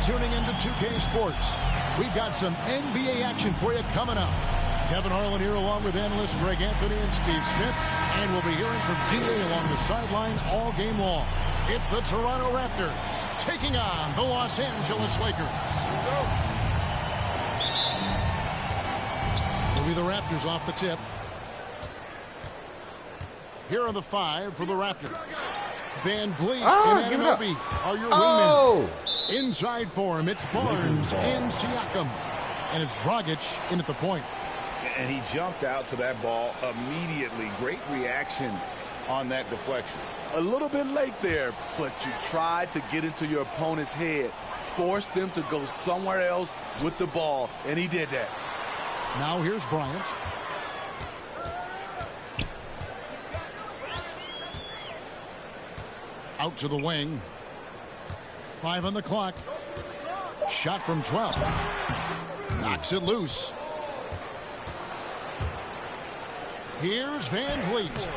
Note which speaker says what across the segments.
Speaker 1: tuning into 2K Sports. We've got some NBA action for you coming up. Kevin Harlan here along with analysts Greg Anthony and Steve Smith. And we'll be hearing from DA along the sideline all game long. It's the Toronto Raptors taking on the Los Angeles Lakers. It'll be the Raptors off the tip. Here are the 5 for the Raptors. Van Vliet and Anunoby are your wingmen. Inside for him, it's Barnes and Siakam. And it's Dragic in at the point.
Speaker 2: And he jumped out to that ball immediately. Great reaction on that deflection.
Speaker 3: A little bit late there, but you tried to get into your opponent's head. Force them to go somewhere else with the ball, and he did that.
Speaker 1: Now here's Bryant. Out to the wing. 5 on the clock. Shot from 12. Knocks it loose. Here's Van Vliet.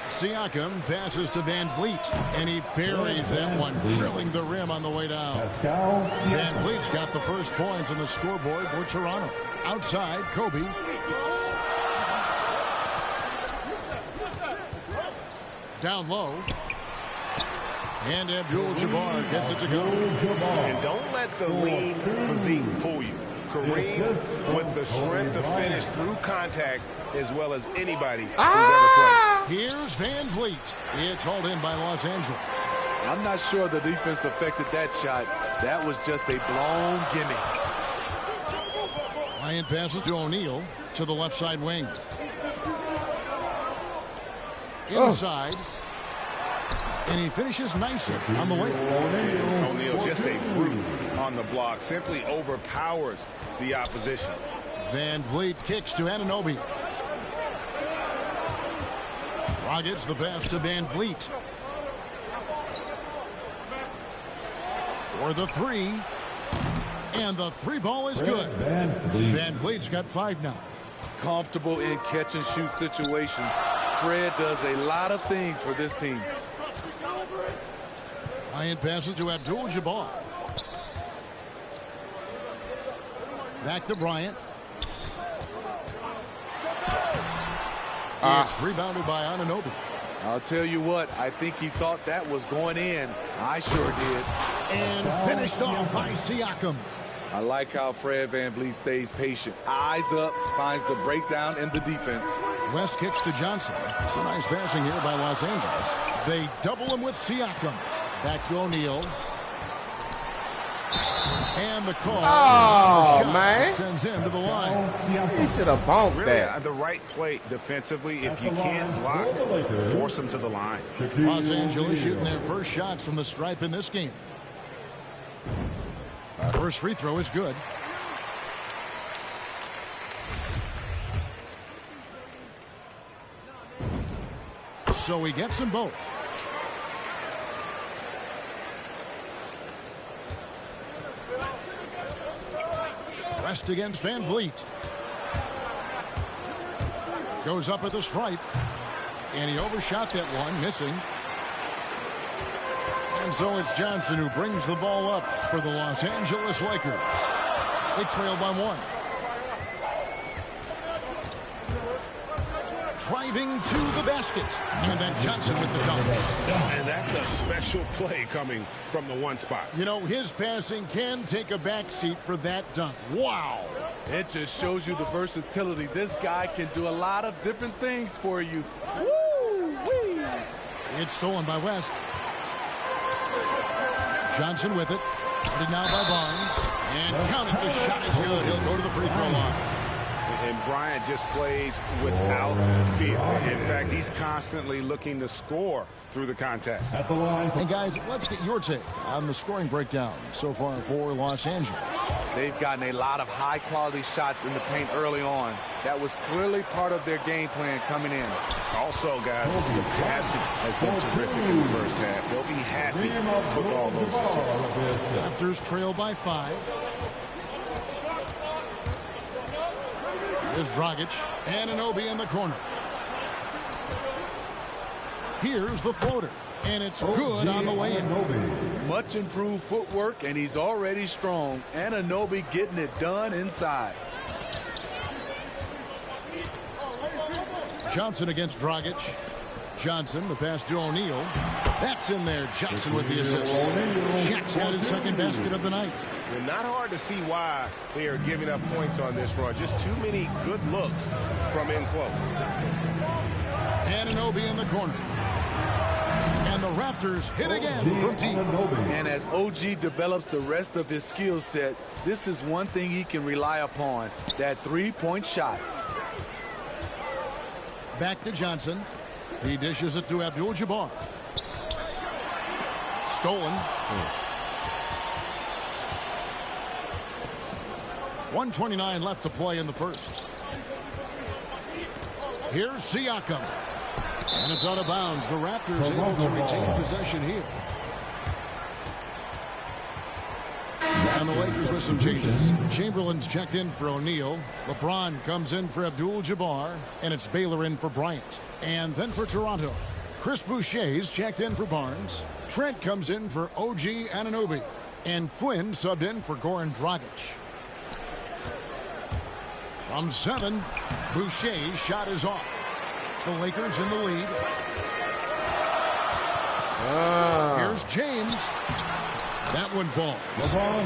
Speaker 1: Siakam passes to Van Vliet, and he buries that one, drilling the rim on the way down. Van Vliet's got the first points on the scoreboard for Toronto. Outside, Kobe. Down low. And Abdul-Jabbar gets it to go.
Speaker 2: And don't let the lean physique fool you. Kareem with the strength to finish through contact as well as anybody who's ever played.
Speaker 1: Here's Van Vliet. It's hauled in by Los Angeles.
Speaker 3: I'm not sure the defense affected that shot. That was just a blown gimme.
Speaker 1: Bryant passes to O'Neal to the left side wing. Inside. And he finishes nicely on the way.
Speaker 2: O'Neal just a brute on the block. Simply overpowers the opposition.
Speaker 1: Van Vliet kicks to Anunoby. Dragic the pass to Van Vliet. For the 3. And the 3 ball is good. Van Vliet's got 5 now.
Speaker 3: Comfortable in catch and shoot situations. Fred does a lot of things for this team.
Speaker 1: Bryant passes to Abdul-Jabbar. Back to Bryant. It's rebounded by Anunoby.
Speaker 3: I'll tell you what, I think he thought that was going in. I sure did.
Speaker 1: And finished off by Siakam.
Speaker 3: I like how Fred VanVleet stays patient. Eyes up, finds the breakdown in the defense.
Speaker 1: West kicks to Johnson. Some nice passing here by Los Angeles. They double him with Siakam. Back to O'Neal. And the call.
Speaker 4: Oh,
Speaker 1: the
Speaker 4: man.
Speaker 1: Sends him to the line.
Speaker 4: He should have bumped
Speaker 2: Really,
Speaker 4: that.
Speaker 2: the right play defensively. If you can't block, force them to the line.
Speaker 1: Los Angeles shooting their first shots from the stripe in this game. First free throw is good. So he gets them both. West against Van Vliet. Goes up at the stripe. And he overshot that one, missing. And so it's Johnson who brings the ball up for the Los Angeles Lakers. They trail by 1. Driving to the basket. And then Johnson with the dunk.
Speaker 2: And that's a special play coming from the 1 spot.
Speaker 1: You know, his passing can take a backseat for that dunk. Wow.
Speaker 3: It just shows you the versatility. This guy can do a lot of different things for you. Woo-wee.
Speaker 1: It's stolen by West. Johnson with it. Guarded now by Barnes. And counted. The shot is good. He'll go to the free throw line.
Speaker 2: And Bryant just plays without fear. In fact, he's constantly looking to score through the contact.
Speaker 1: And guys, let's get your take on the scoring breakdown so far for Los Angeles.
Speaker 3: They've gotten a lot of high-quality shots in the paint early on. That was clearly part of their game plan coming in.
Speaker 2: Also, guys, the passing has been terrific in the first half. They'll be happy with all those assists.
Speaker 1: Raptors trail by 5. There's Dragic. Anunoby in the corner. Here's the floater. And it's good on the way in.
Speaker 3: Much improved footwork, and he's already strong. Anunoby getting it done inside.
Speaker 1: Johnson against Dragic. Johnson, the pass to O'Neal. That's in there. Johnson with the assist. Shaq's got his second basket of the night.
Speaker 2: And not hard to see why they are giving up points on this run. Just too many good looks from in close.
Speaker 1: Anunoby in the corner. And the Raptors hit again from deep.
Speaker 3: And as OG develops the rest of his skill set, this is one thing he can rely upon, that three-point shot.
Speaker 1: Back to Johnson. He dishes it to Abdul-Jabbar. Stolen. 1:29 left to play in the first. Here's Siakam. And it's out of bounds. The Raptors able to retain possession here. And the Lakers with some changes. Chamberlain's checked in for O'Neal. LeBron comes in for Abdul-Jabbar. And it's Baylor in for Bryant. And then for Toronto, Chris Boucher's checked in for Barnes. Trent comes in for OG Anunoby. And Flynn subbed in for Goran Dragic. From 7, Boucher's shot is off. The Lakers in the lead. Here's James. That one falls.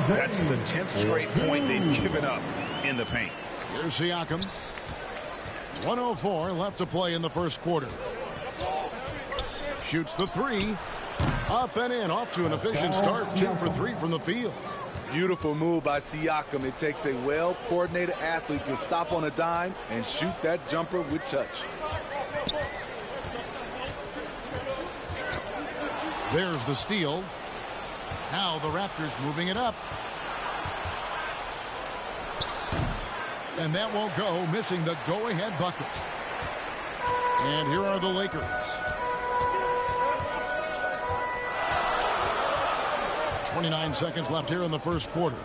Speaker 5: That's the 10th straight point they've given up in the paint.
Speaker 1: Here's Siakam. 1:04 left to play in the first quarter. Shoots the three. Up and in. Off to an efficient start. 2 for 3 from the field.
Speaker 3: Beautiful move by Siakam. It takes a well-coordinated athlete to stop on a dime and shoot that jumper with touch.
Speaker 1: There's the steal. Now the Raptors moving it up. And that won't go, missing the go-ahead bucket. And here are the Lakers. 29 seconds left here in the first quarter.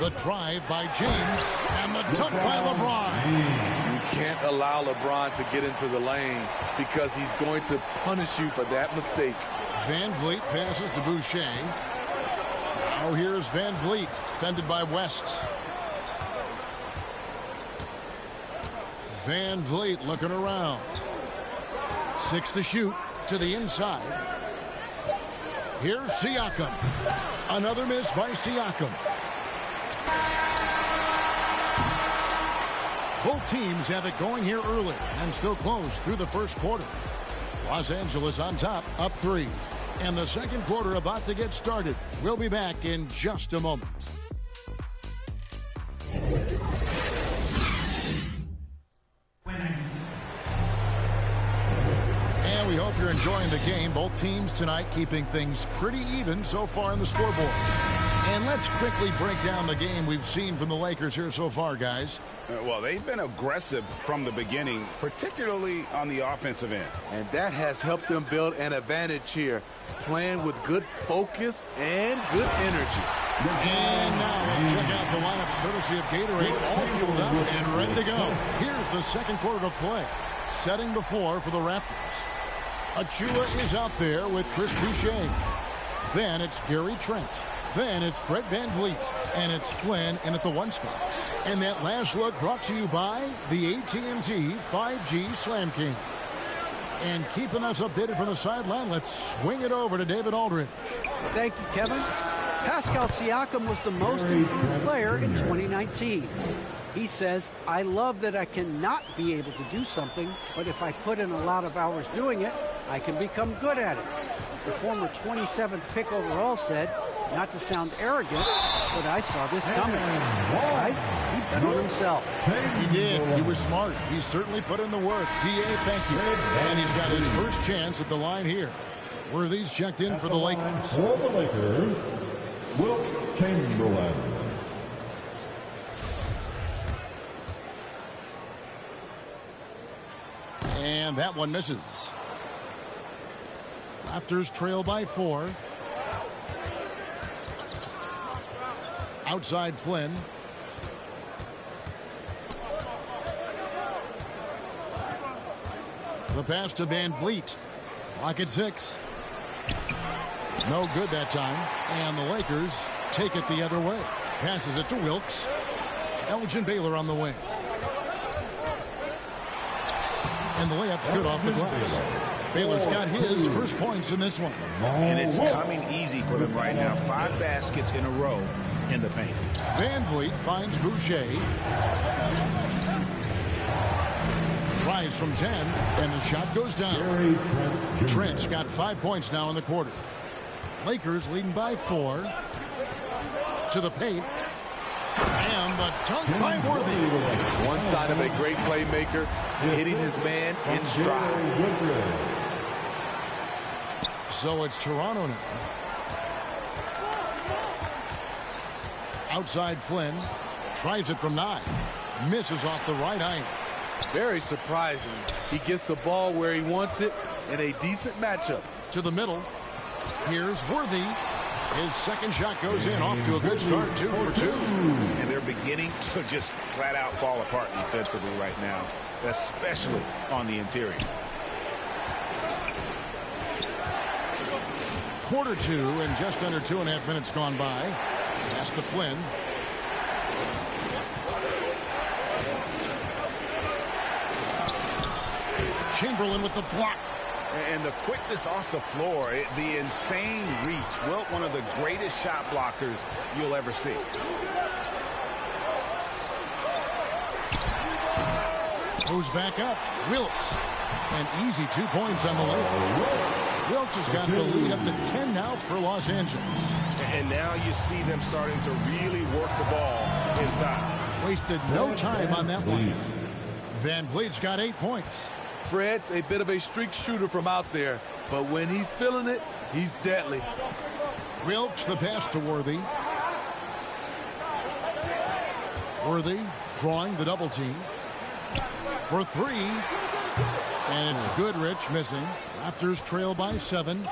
Speaker 1: The drive by James and the dunk by LeBron.
Speaker 3: You can't allow LeBron to get into the lane because he's going to punish you for that mistake.
Speaker 1: Van Vliet passes to Boucher. Now here's Van Vliet, defended by West. Van Vliet looking around. 6 to shoot to the inside. Here's Siakam. Another miss by Siakam. Both teams have it going here early and still close through the first quarter. Los Angeles on top, up 3. And the second quarter about to get started. We'll be back in just a moment. And we hope you're enjoying the game. Both teams tonight keeping things pretty even so far in the scoreboard. And let's quickly break down the game we've seen from the Lakers here so far, guys.
Speaker 5: Well, they've been aggressive from the beginning, particularly on the offensive end.
Speaker 3: And that has helped them build an advantage here, playing with good focus and good energy.
Speaker 1: And now let's check out the lineups courtesy of Gatorade, all fueled up and ready to go. Here's the second quarter to play. Setting the floor for the Raptors. Achua is out there with Chris Boucher. Then it's Gary Trent. Then it's Fred Van Vliet. And it's Flynn in at the 1 spot. And that last look brought to you by the AT&T 5G Slam King. And keeping us updated from the sideline, let's swing it over to David Aldridge.
Speaker 6: Thank you, Kevin. Pascal Siakam was the most improved player in 2019. He says, I love that I cannot be able to do something, but if I put in a lot of hours doing it, I can become good at it. The former 27th pick overall said, not to sound arrogant, but I saw this coming. Guys, he bet on himself.
Speaker 1: He did. He was smart. He certainly put in the work. D.A., thank you. And he's got his first chance at the line here. Worthy's checked in for the Lakers.
Speaker 7: For the Lakers, Wilt Chamberlain.
Speaker 1: And that one misses. Raptors trail by 4. Outside Flynn. The pass to Van Vliet. Clock at 6. No good that time. And the Lakers take it the other way. Passes it to Wilkes. Elgin Baylor on the wing. And the layup's good off the glass. Baylor's got his first points in this one.
Speaker 5: And it's coming easy for them right now. 5 baskets in a row in the paint.
Speaker 1: Van Vliet finds Boucher. Tries from 10, and the shot goes down. Trent's got 5 points now in the quarter. Lakers leading by 4. To the paint. And the dunk by Worthy.
Speaker 3: One side of a great playmaker, hitting his man in stride.
Speaker 1: So it's Toronto now. Outside Flynn. Tries it from 9. Misses off the right eye.
Speaker 3: Very surprising. He gets the ball where he wants it in a decent matchup.
Speaker 1: To the middle. Here's Worthy. His second shot goes in. Off to a good start. 2 for 2.
Speaker 5: And they're beginning to just flat out fall apart defensively right now, especially on the interior.
Speaker 1: Quarter 2 and just under 2.5 minutes gone by. Pass to Flynn. Chamberlain with the block.
Speaker 5: And the quickness off the floor, the insane reach. Well, one of the greatest shot blockers you'll ever see.
Speaker 1: Goes back up. Wilkes. An easy 2 points on the layup. Wilkes has got the lead up to 10 now for Los Angeles.
Speaker 2: And now you see them starting to really work the ball inside.
Speaker 1: Wasted no time on that one. Van Vliet's got 8 points.
Speaker 3: Fred's a bit of a streak shooter from out there, but when he's feeling it, he's deadly.
Speaker 1: Wilkes the pass to Worthy. Worthy drawing the double team. For 3. And it's Goodrich missing. Raptors trail by 7.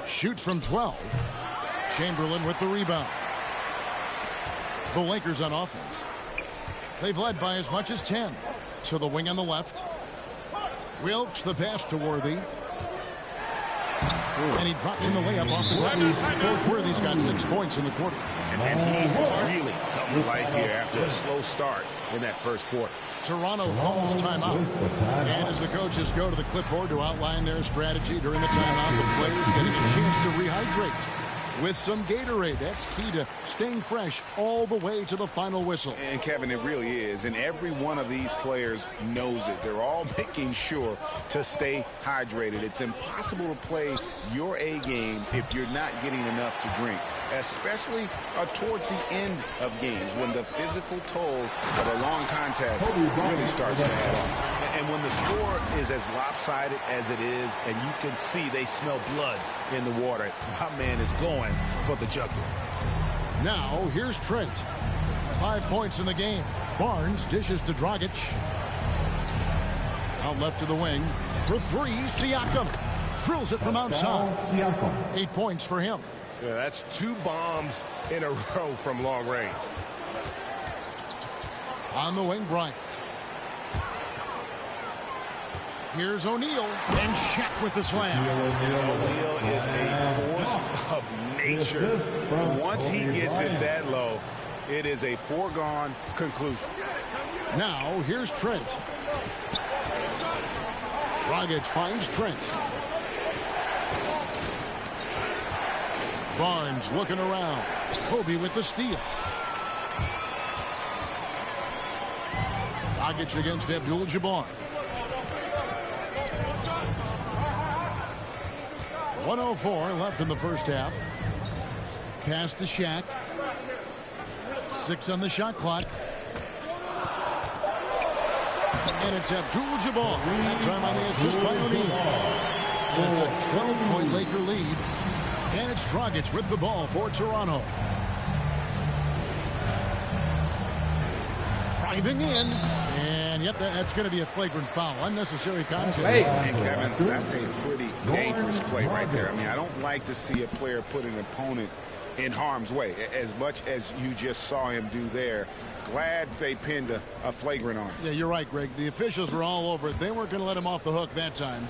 Speaker 1: Shoots from 12. Chamberlain with the rebound. The Lakers on offense. They've led by as much as 10. To the wing on the left. Wilkes the pass to Worthy. And he drops in the layup off the glass. Worthy's got 6 points in the quarter.
Speaker 5: And he has really come to life here after a slow start in that first quarter.
Speaker 1: Toronto calls timeout. And as the coaches go to the clipboard to outline their strategy during the timeout, the players getting a chance to rehydrate with some Gatorade. That's key to staying fresh all the way to the final whistle.
Speaker 5: And Kevin, it really is. And every one of these players knows it. They're all making sure to stay hydrated. It's impossible to play your A game if you're not getting enough to drink, especially towards the end of games when the physical toll of a long contest really starts to add up. And when the score is as lopsided as it is, and you can see they smell blood in the water, my man is going for the jugular.
Speaker 1: Now, here's Trent. 5 points in the game. Barnes dishes to Dragic. Out left to the wing. For 3, Siakam. Drills it from outside. 8 points for him.
Speaker 2: Yeah, that's 2 bombs in a row from long range.
Speaker 1: On the wing, Bryant. Here's O'Neal, and Shaq with the slam.
Speaker 5: O'Neal is a force of nature. Once he gets it that low, it is a foregone conclusion.
Speaker 1: Now, here's Trent. Dragic finds Trent. Barnes looking around. Kobe with the steal. Dragic against Abdul-Jabbar. 1:04 left in the first half. Pass to Shaq. 6 on the shot clock. And it's Abdul-Jabbar. That time on the assist by O'Neal. And it's a 12-point Laker lead. And it's Dragic with the ball for Toronto. Driving in. And, yep, that's going to be a flagrant foul. Unnecessary contact.
Speaker 5: And, Kevin, that's a pretty dangerous play right there. I mean, I don't like to see a player put an opponent in harm's way, as much as you just saw him do there. Glad they pinned a flagrant on him.
Speaker 1: Yeah, you're right, Greg. The officials were all over it. They weren't going to let him off the hook that time.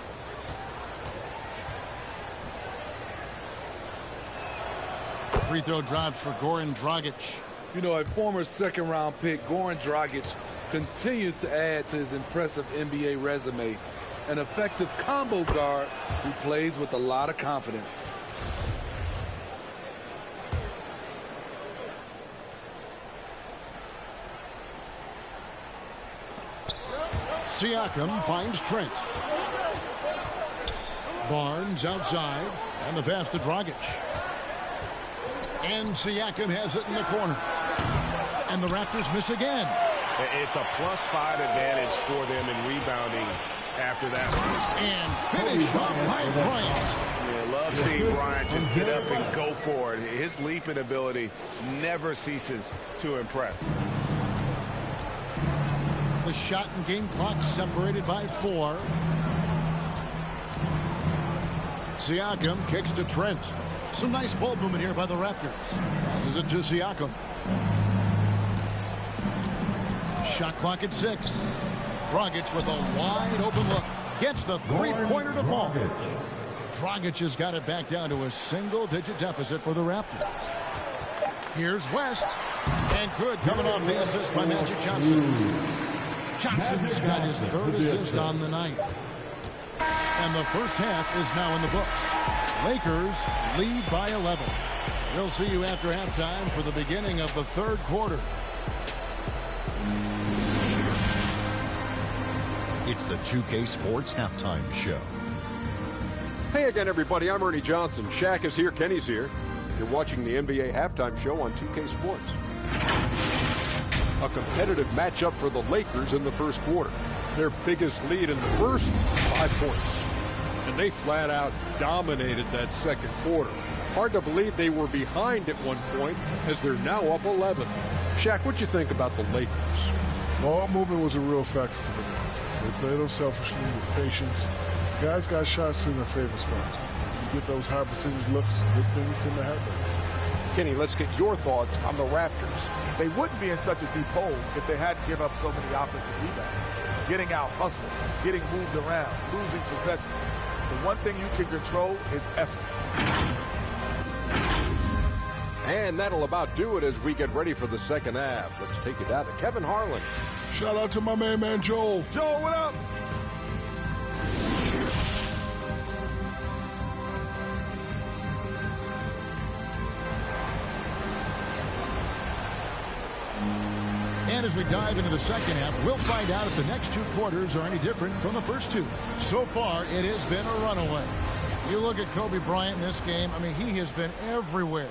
Speaker 1: Free throw drops for Goran Dragic.
Speaker 3: You know, a former second-round pick, Goran Dragic, continues to add to his impressive NBA resume. An effective combo guard who plays with a lot of confidence.
Speaker 1: Siakam finds Trent. Barnes outside, and the pass to Dragic. And Siakam has it in the corner. And the Raptors miss again.
Speaker 2: It's a +5 advantage for them in rebounding after that one.
Speaker 1: And finish off by Bryant.
Speaker 2: Yeah, love seeing Bryant just get up and go for it. His leaping ability never ceases to impress.
Speaker 1: The shot and game clock separated by 4. Siakam kicks to Trent. Some nice ball movement here by the Raptors. Passes it to Siakam. Shot clock at 6. Dragic with a wide open look. Gets the three-pointer to fall. Dragic has got it back down to a single-digit deficit for the Raptors. Here's West. And good coming off the assist by Magic Johnson. Johnson's got his 3rd assist on the night. And the first half is now in the books. Lakers lead by 11. We'll see you after halftime for the beginning of the 3rd quarter.
Speaker 8: It's the 2K Sports Halftime Show.
Speaker 9: Hey again, everybody. I'm Ernie Johnson. Shaq is here. Kenny's here. You're watching the NBA Halftime Show on 2K Sports. A competitive matchup for the Lakers in the first quarter. Their biggest lead in the first, 5 points. And they flat out dominated that second quarter. Hard to believe they were behind at one point as they're now up 11. Shaq, what you think about the Lakers?
Speaker 10: Ball movement was a real factor for them. They played unselfishly with patience. Guys got shots in their favorite spots. You get those high percentage looks, good things tend to happen.
Speaker 9: Kenny, let's get your thoughts on the Raptors.
Speaker 11: They wouldn't be in such a deep hole if they hadn't given up so many offensive rebounds. Getting out hustled, getting moved around, losing possession. The one thing you can control is effort.
Speaker 9: And that'll about do it as we get ready for the second half. Let's take it down to Kevin Harlan.
Speaker 10: Shout out to my man Joel.
Speaker 11: Joel, what up?
Speaker 1: And as we dive into the second half, we'll find out if the next 2 quarters are any different from the first 2. So far, it has been a runaway. You look at Kobe Bryant in this game, I mean, he has been everywhere.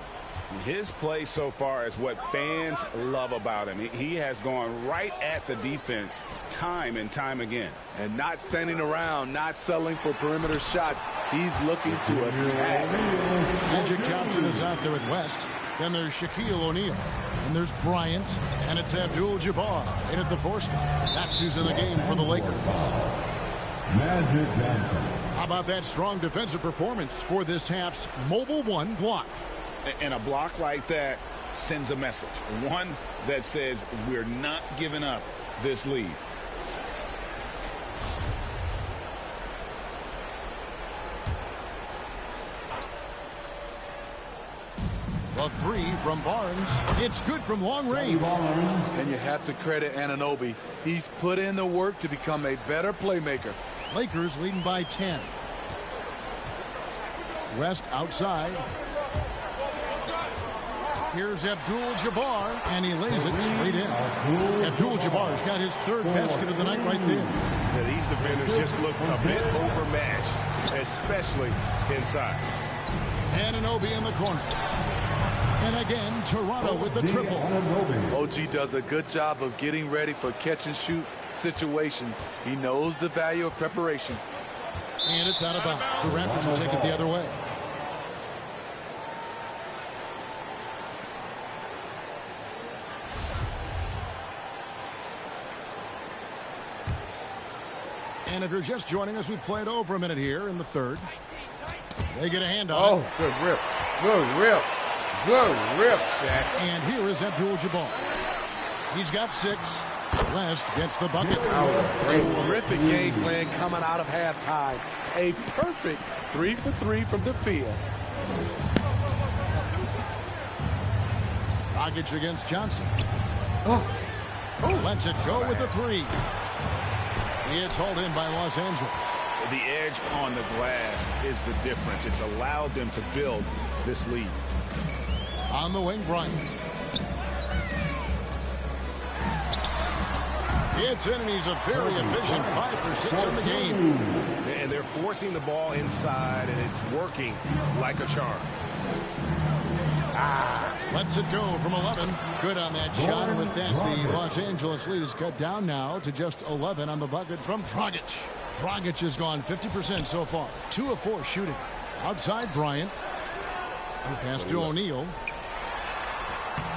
Speaker 5: His play so far is what fans love about him. He has gone right at the defense time and time again.
Speaker 3: And not standing around, not settling for perimeter shots. He's looking to attack.
Speaker 1: Magic Johnson is out there at West. Then there's Shaquille O'Neal. And there's Bryant. And it's Abdul-Jabbar in at the 4 spot. That's who's in the game for the Lakers.
Speaker 7: Magic Johnson.
Speaker 1: How about that strong defensive performance for this half's Mobile 1 block?
Speaker 5: And a block like that sends a message. One that says we're not giving up this lead.
Speaker 1: The 3 from Barnes. It's good from long range.
Speaker 3: And you have to credit Anunoby. He's put in the work to become a better playmaker.
Speaker 1: Lakers leading by 10. West outside. Here's Abdul-Jabbar, and he lays it straight in. Abdul-Jabbar's got his 3rd basket of the night right there.
Speaker 2: Yeah, these defenders just look a bit overmatched, especially inside.
Speaker 1: Anunoby in the corner. And again, Toronto with the triple.
Speaker 3: OG does a good job of getting ready for catch-and-shoot situations. He knows the value of preparation.
Speaker 1: And it's out of bounds. The Raptors will take it the other way. And if you're just joining us, we played over a minute here in the 3rd. They get a hand on it.
Speaker 4: Oh, good rip. Good rip. Good rip, Shaq.
Speaker 1: And here is Abdul-Jabbar. He's got 6. West gets the bucket.
Speaker 3: Terrific game plan coming out of halftime. A perfect 3 for 3 from the field.
Speaker 1: Dragic against Johnson.
Speaker 4: Oh.
Speaker 1: Lets it go with the three. It's hauled in by Los Angeles.
Speaker 5: The edge on the glass is the difference. It's allowed them to build this lead.
Speaker 1: On the wing, Bryant. It's in, and he's a very efficient 5 for 6 in the game.
Speaker 2: And they're forcing the ball inside, and it's working like a charm.
Speaker 1: Lets it go from 11. Good on that shot, and with that, the Los Angeles lead is cut down now to just 11 on the bucket from Dragic. Dragic has gone 50% so far. 2 of 4 shooting. Outside, Bryant. Pass to O'Neal.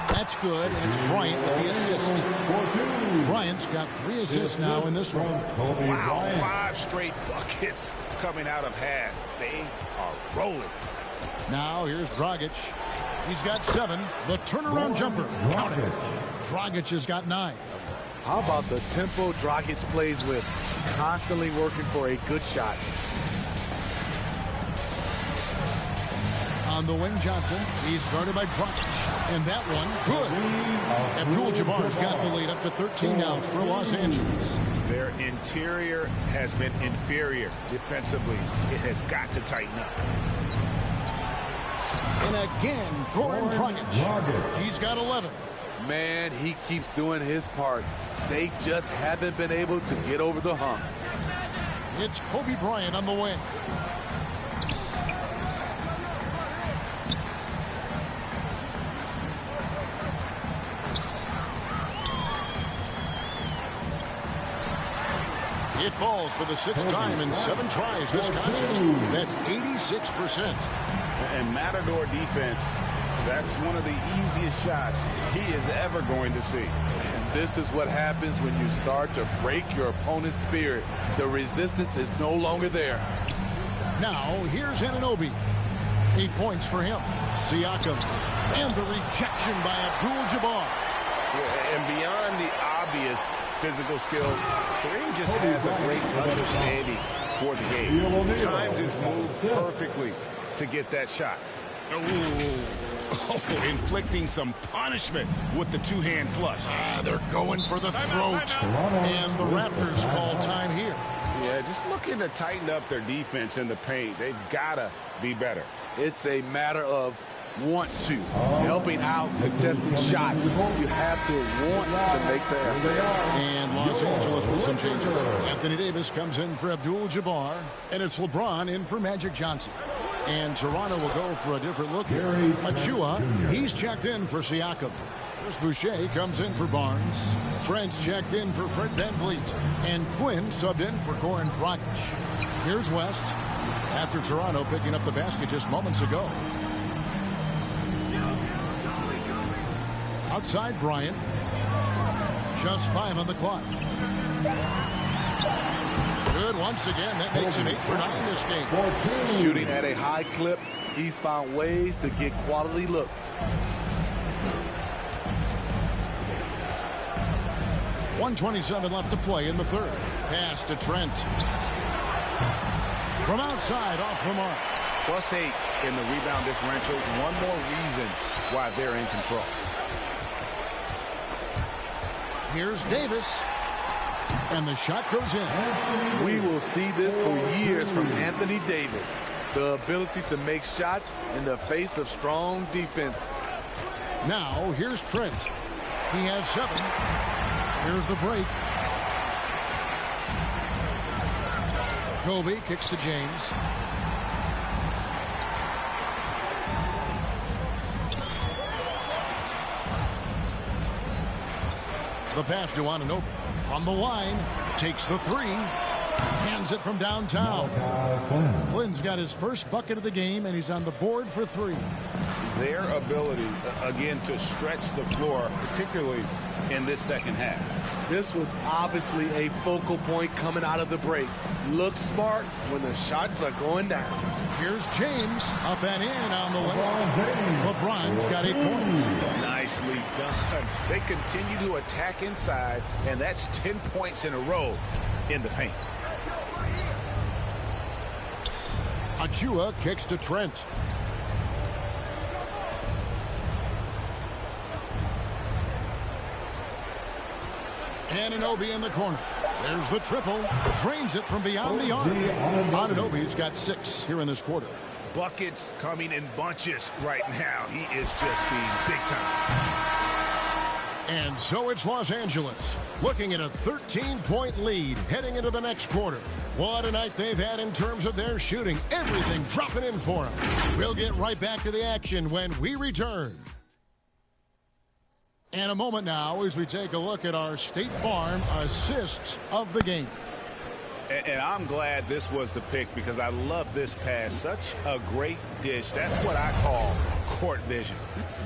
Speaker 1: That's good, and it's Bryant with the assist. Bryant's got 3 assists now in this one.
Speaker 5: Wow, 5 straight buckets coming out of half. They are rolling.
Speaker 1: Now here's Dragic. He's got 7. The turnaround jumper. Count it. Dragic has got 9.
Speaker 3: How about the tempo Dragic plays with? Constantly working for a good shot.
Speaker 1: On the wing, Johnson. He's guarded by Dragic. And that one, good. Abdul-Jabbar's got the lead up to 13 now for Los Angeles.
Speaker 5: Their interior has been inferior defensively. It has got to tighten up.
Speaker 1: And again, Goran Dragic. He's got 11.
Speaker 3: Man, he keeps doing his part. They just haven't been able to get over the hump.
Speaker 1: It's Kobe Bryant on the wing. It falls for the 6th time in 7 tries this contest. That's 86%.
Speaker 5: And Matador defense, that's one of the easiest shots he is ever going to see.
Speaker 3: And this is what happens when you start to break your opponent's spirit. The resistance is no longer there.
Speaker 1: Now, here's Anunoby. 8 points for him. Siakam. And the rejection by Abdul-Jabbar.
Speaker 2: And beyond the obvious physical skills, Kareem just has a great understanding for the game. Times his move perfectly to get that shot.
Speaker 5: Oh, inflicting some punishment with the 2-hand flush.
Speaker 1: They're going for the throat. And the Raptors call time here.
Speaker 2: Yeah, just looking to tighten up their defense in the paint. They've got to be better.
Speaker 3: It's a matter of want to. Helping out, contesting shots. You have to want to make the effort.
Speaker 1: And Los Angeles with some changes. Anthony Davis comes in for Abdul-Jabbar. And it's LeBron in for Magic Johnson. And Toronto will go for a different look here. Achua, he's checked in for Siakam. Chris Boucher comes in for Barnes. Trent's checked in for Fred VanVleet. And Flynn subbed in for Goran Dragic. Here's West after Toronto picking up the basket just moments ago. Outside Bryant. Just 5 on the clock. Good once again. That makes him 8 for 9 this game.
Speaker 3: Shooting at a high clip, he's found ways to get quality looks.
Speaker 1: 1:27 left to play in the 3rd. Pass to Trent. From outside, off the mark.
Speaker 5: +8 in the rebound differential. One more reason why they're in control.
Speaker 1: Here's Davis. And the shot goes in.
Speaker 3: We will see this for years from Anthony Davis. The ability to make shots in the face of strong defense.
Speaker 1: Now, here's Trent. He has 7. Here's the break. Kobe kicks to James. The pass to Anunoby. From the line, takes the 3, hands it from downtown. Flynn's got his first bucket of the game, and he's on the board for 3.
Speaker 5: Their ability, again, to stretch the floor, particularly in this second half.
Speaker 3: This was obviously a focal point coming out of the break. Looks smart when the shots are going down.
Speaker 1: Here's James, up and in on the way. LeBron's got 8 points.
Speaker 5: Nicely done. They continue to attack inside, and that's 10 points in a row in the paint.
Speaker 1: Achua kicks to Trent. Anunoby in the corner. There's the triple. Drains it from beyond the arc. Anunoby's got 6 here in this quarter.
Speaker 5: Buckets coming in bunches right now. He is just being big time.
Speaker 1: And so it's Los Angeles looking at a 13-point lead heading into the next quarter. What a night they've had in terms of their shooting. Everything dropping in for them. We'll get right back to the action when we return. And a moment now as we take a look at our State Farm assists of the game.
Speaker 5: And I'm glad this was the pick because I love this pass. Such a great dish. That's what I call court vision.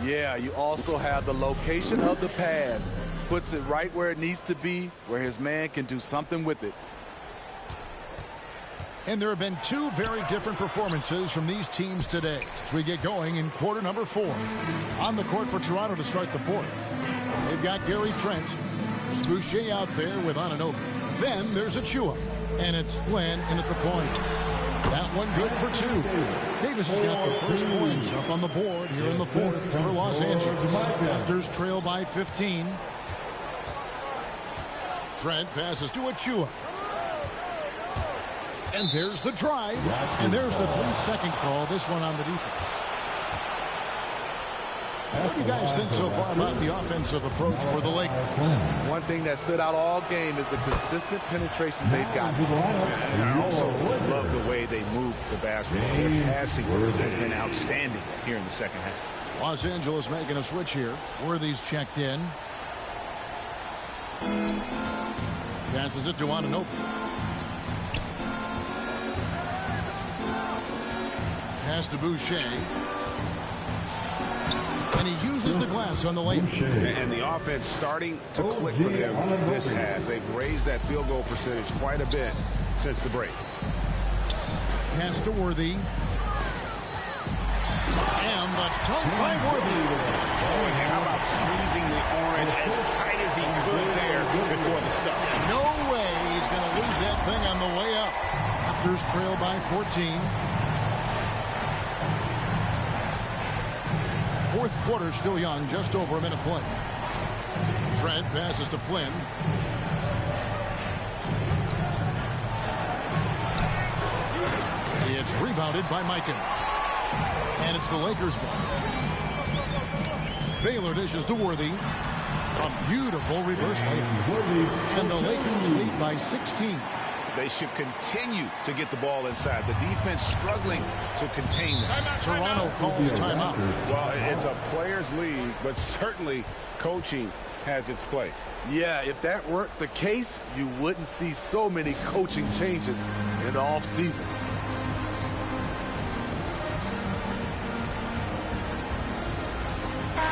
Speaker 3: Yeah, you also have the location of the pass. Puts it right where it needs to be, where his man can do something with it.
Speaker 1: And there have been 2 very different performances from these teams today as we get going in quarter number 4. On the court for Toronto to start the 4th. They've got Gary Trent. There's Boucher out there with Anunoby. Then there's Achua. And it's Flynn in at the point. That one good for 2. Davis has got the first points up on the board here in the 4th for Los Angeles. Raptors trail by 15. Trent passes to Achua. And there's the drive. And there's the 3-second call. This one on the defense. What do you guys think so far about the offensive approach for the Lakers?
Speaker 3: One thing that stood out all game is the consistent penetration they've got.
Speaker 5: And I also love the way they move the basketball. Their passing has been outstanding here in the second half.
Speaker 1: Los Angeles making a switch here. Worthy's checked in. Passes it to Anunoby. Pass to Boucher. And he uses the glass on the layup.
Speaker 5: And the offense starting to click for them this half. They've raised that field goal percentage quite a bit since the break.
Speaker 1: Pass to Worthy. And the dunk by Worthy.
Speaker 5: Oh, and how about squeezing the orange as tight as he could there before the stuff.
Speaker 1: No way he's going to lose that thing on the way up. Raptors trail by 14. 4th quarter still young, just over a minute play. Trent passes to Flynn. It's rebounded by Mikan. And it's the Lakers' ball. Baylor dishes to Worthy. A beautiful reverse layup. And the Lakers lead by 16.
Speaker 5: They should continue to get the ball inside. The defense struggling to contain them.
Speaker 1: Toronto calls timeout.
Speaker 2: Well, it's a players' league, but certainly coaching has its place.
Speaker 3: Yeah, if that weren't the case, you wouldn't see so many coaching changes in the offseason.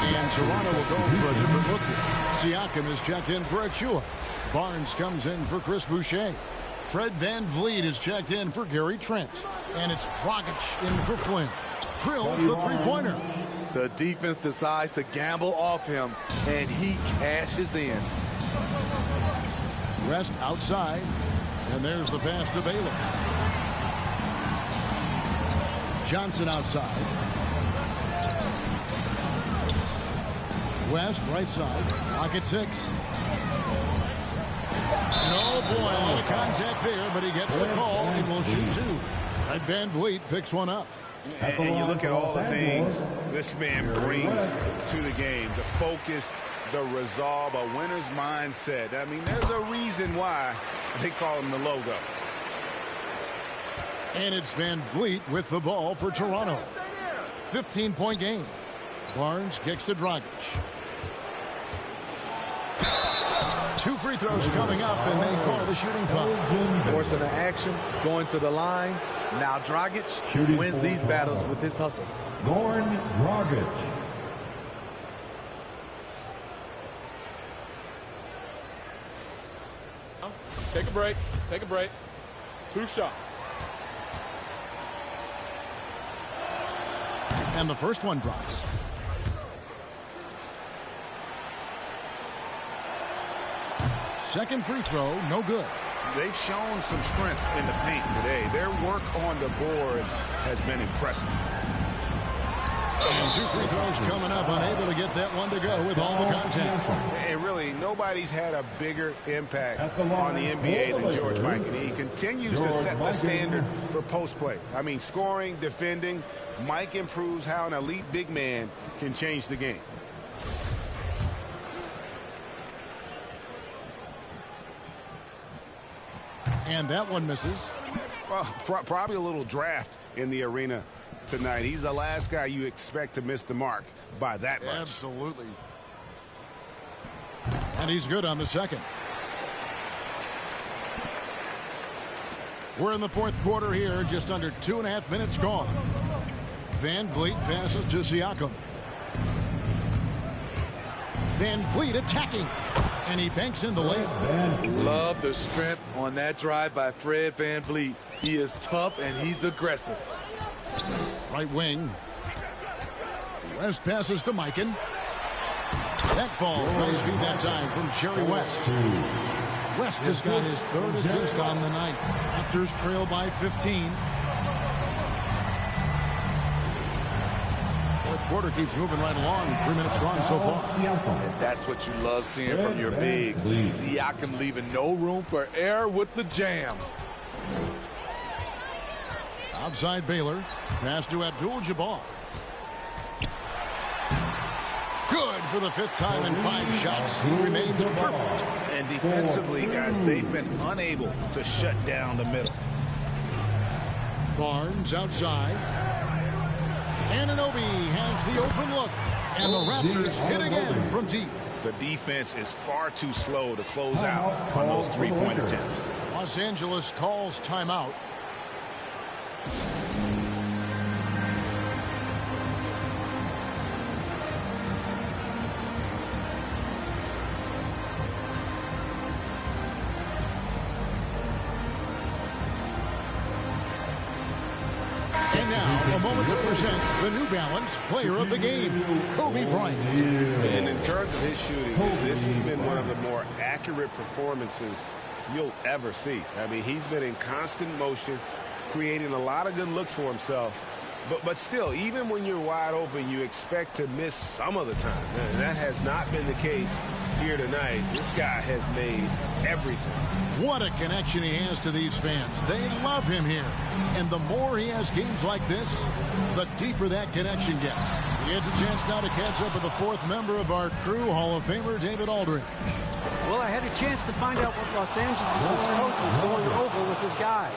Speaker 1: And Toronto will go for a different look here. Siakam is checked in for Achua. Barnes comes in for Chris Boucher. Fred VanVleet is checked in for Gary Trent. And it's Dragic in for Flynn. Drills the 3-pointer.
Speaker 3: The defense decides to gamble off him, and he cashes in.
Speaker 1: Rest outside. And there's the pass to Baylor. Johnson outside. West right side. Lock at 6. And oh boy, a lot of contact there, but he gets the call and will shoot 2. And VanVleet picks one up.
Speaker 5: And you look at all the things this man brings to the game. The focus, the resolve, a winner's mindset. I mean, there's a reason why they call him the logo.
Speaker 1: And it's VanVleet with the ball for Toronto. 15-point game. Barnes kicks to Dragic. 2 free throws coming up, and they call the shooting foul.
Speaker 3: Forcing the action, going to the line. Now Dragic wins these battles with his hustle.
Speaker 7: Goran Dragic.
Speaker 9: Take a break. Take a break. 2 shots.
Speaker 1: And the first one drops. Second free throw, no good.
Speaker 5: They've shown some strength in the paint today. Their work on the boards has been impressive.
Speaker 1: And 2 free throws coming up, unable to get that one to go with all the contact.
Speaker 2: And really, nobody's had a bigger impact on the NBA than George Mike. And he continues to set the standard for post play. I mean, scoring, defending. Mike improves how an elite big man can change the game.
Speaker 1: And that one misses.
Speaker 2: Well, probably a little draft in the arena tonight. He's the last guy you expect to miss the mark by that much.
Speaker 1: Absolutely. And he's good on the second. We're in the fourth quarter here, just under 2.5 minutes gone. Van Vliet passes to Siakam. Van Vliet attacking. And he banks in the layup.
Speaker 3: Love the strength on that drive by Fred Van Vliet. He is tough and he's aggressive.
Speaker 1: Right wing. West passes to Mikan. That falls. Nice feed that time from Jerry West. West has got his 3rd assist on the night. Raptors trail by 15. Fourth quarter keeps moving right along. 3 minutes gone so far.
Speaker 3: And that's what you love seeing from your bigs. Siakam leaving no room for error with the jam.
Speaker 1: Outside Baylor. Pass to Abdul-Jabbar. Good for the 5th time in 5 shots. He remains perfect.
Speaker 5: And defensively, guys, they've been unable to shut down the middle.
Speaker 1: Barnes outside. Anunoby has the open look. And the Raptors hit again from deep.
Speaker 5: The defense is far too slow to close out on those 3-point attempts.
Speaker 1: Los Angeles calls timeout. And now, a moment to present the New Balance Player of the Game, Kobe Bryant.
Speaker 2: And in terms of his shooting, this has been one of the more accurate performances you'll ever see. I mean, he's been in constant motion, creating a lot of good looks for himself. But still, even when you're wide open, you expect to miss some of the time. And that has not been the case here tonight. This guy has made everything.
Speaker 1: What a connection he has to these fans. They love him here. And the more he has games like this, the deeper that connection gets. He gets a chance now to catch up with the 4th member of our crew, Hall of Famer David Aldridge.
Speaker 6: Well, I had a chance to find out what Los Angeles' coach was going over with his guys.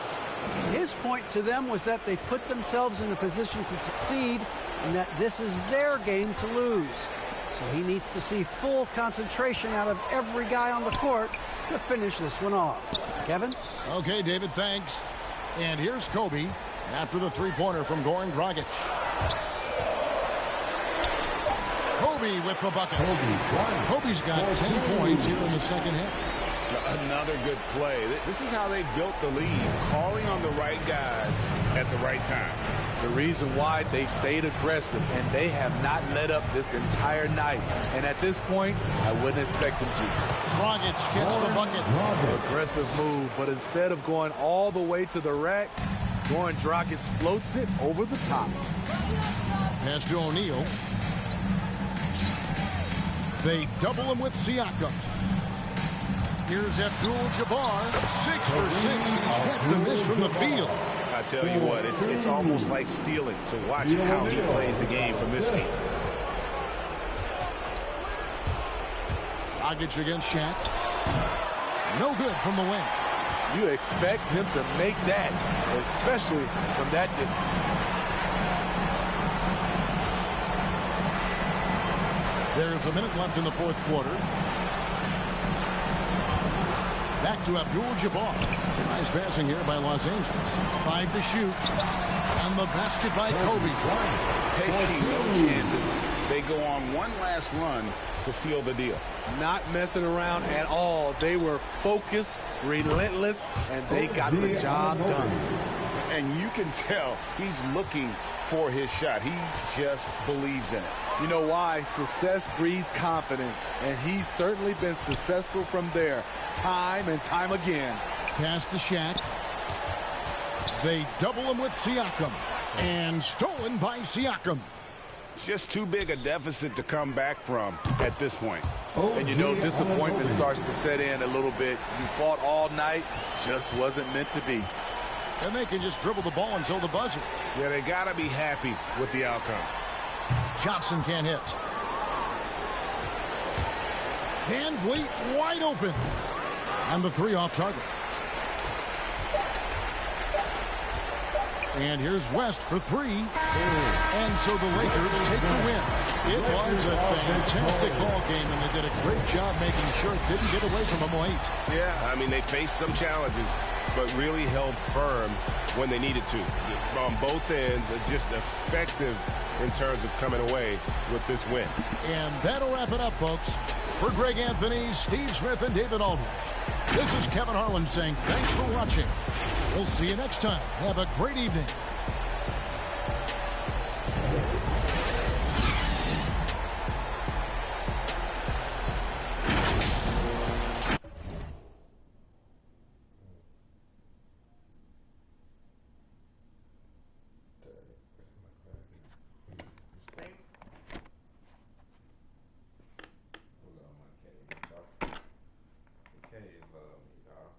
Speaker 6: His point to them was that they put themselves in a position to succeed and that this is their game to lose. So he needs to see full concentration out of every guy on the court to finish this one off. Kevin?
Speaker 1: Okay, David, thanks. And here's Kobe after the 3-pointer from Goran Dragic. Kobe with the bucket. Kobe's got 10 points here in the second half.
Speaker 2: Another good play. This is how they built the lead, calling on the right guys at the right time.
Speaker 3: The reason why they've stayed aggressive and they have not let up this entire night. And at this point, I wouldn't expect them to.
Speaker 1: Dragic gets the bucket.
Speaker 3: Aggressive move, but instead of going all the way to the rack, Goran Dragic floats it over the top.
Speaker 1: Pass to O'Neal. They double him with Siakam. Here's Abdul-Jabbar, 6 for 6. He's got the miss from the field.
Speaker 2: I tell you what, it's almost like stealing to watch how he plays the game from this scene.
Speaker 1: Dragic against Shaq. No good from the wing.
Speaker 3: You expect him to make that, especially from that distance.
Speaker 1: There's a minute left in the fourth quarter. Back to Abdul-Jabbar. Nice passing here by Los Angeles. 5 to shoot. And the basket by Kobe.
Speaker 5: Taking no chances. They go on one last run to seal the deal.
Speaker 3: Not messing around at all. They were focused, relentless, and they got the job done.
Speaker 5: And you can tell he's looking for his shot. He just believes in it.
Speaker 3: You know why? Success breeds confidence, and he's certainly been successful from there, time and time again.
Speaker 1: Pass to Shaq. They double him with Siakam. And stolen by Siakam.
Speaker 2: It's just too big a deficit to come back from at this point.
Speaker 11: And you know, disappointment starts to set in a little bit. You fought all night, just wasn't meant to be.
Speaker 1: And they can just dribble the ball until the buzzer.
Speaker 2: Yeah, they got to be happy with the outcome.
Speaker 1: Johnson can't hit. Van Vliet wide open. And the three off target. And here's West for three. And so the Lakers take the win. It was a fantastic ball game, and they did a great job making sure it didn't get away from them late.
Speaker 2: Yeah, I mean, they faced some challenges, but really held firm when they needed to. On both ends, just effective in terms of coming away with this win.
Speaker 1: And that'll wrap it up, folks. For Greg Anthony, Steve Smith, and David Aldridge, this is Kevin Harlan saying thanks for watching. We'll see you next time. Have a great evening.
Speaker 4: So many K's love me, dog.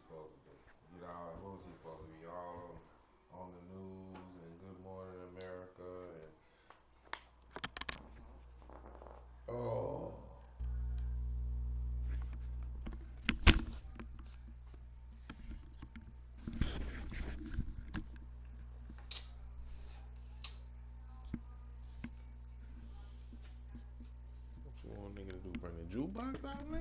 Speaker 4: supposed to do? Get all, what was he supposed to be? All on the news and Good Morning America and oh. What you want a nigga to do? Bring the jukebox out now?